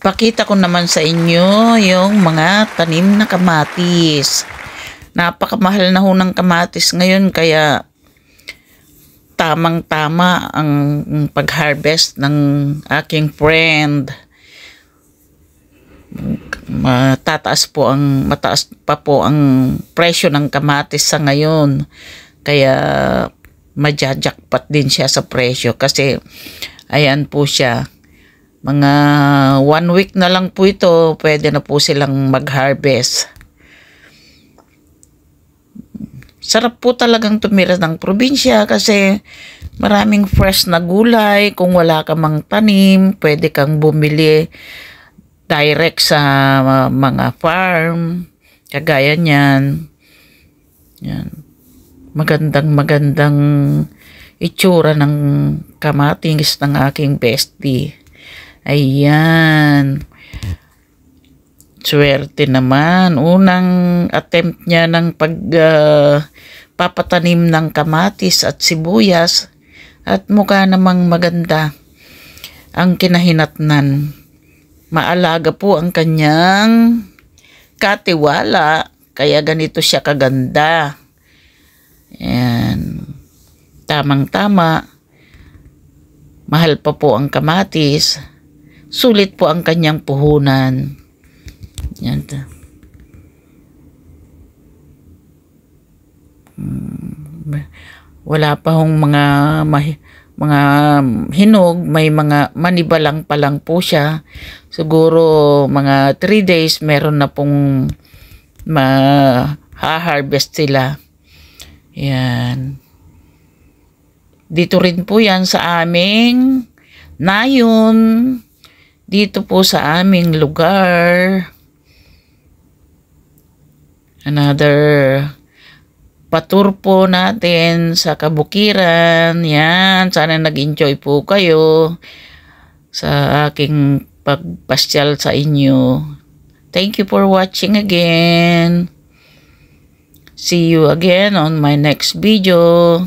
Pakita ko naman sa inyo yung mga tanim na kamatis. Napakamahal na ho ng kamatis ngayon kaya tamang-tama ang pag-harvest ng aking friend. Mataas pa po ang presyo ng kamatis sa ngayon. Kaya majajakpat din siya sa presyo kasi ayan po siya. Mga 1 week na lang po ito, pwede na po silang mag-harvest. Sarap po talagang tumira ng probinsya kasi maraming fresh na gulay. Kung wala ka mang tanim, pwede kang bumili direct sa mga farm. Kagaya niyan. Yan. Magandang itsura ng kamatis ng aking bestie. Ayan. Swerte naman. Unang attempt niya ng papatanim ng kamatis at sibuyas. At mukha namang maganda ang kinahinatnan. Maalaga po ang kanyang katiwala. Kaya ganito siya kaganda. Ayan. Tamang-tama. Mahal pa po ang kamatis. Sulit po ang kanyang puhunan. Yan. Wala pa hong mga hinog, may mga manibalang pa lang po siya. Siguro mga 3 days meron na pong ma-harvest sila. Yan. Dito rin po yan sa aming nayon. Dito po sa aming lugar. Another patur po natin sa kabukiran. Yan. Sana nag-enjoy po kayo sa aking pagpasyal sa inyo. Thank you for watching again. See you again on my next video.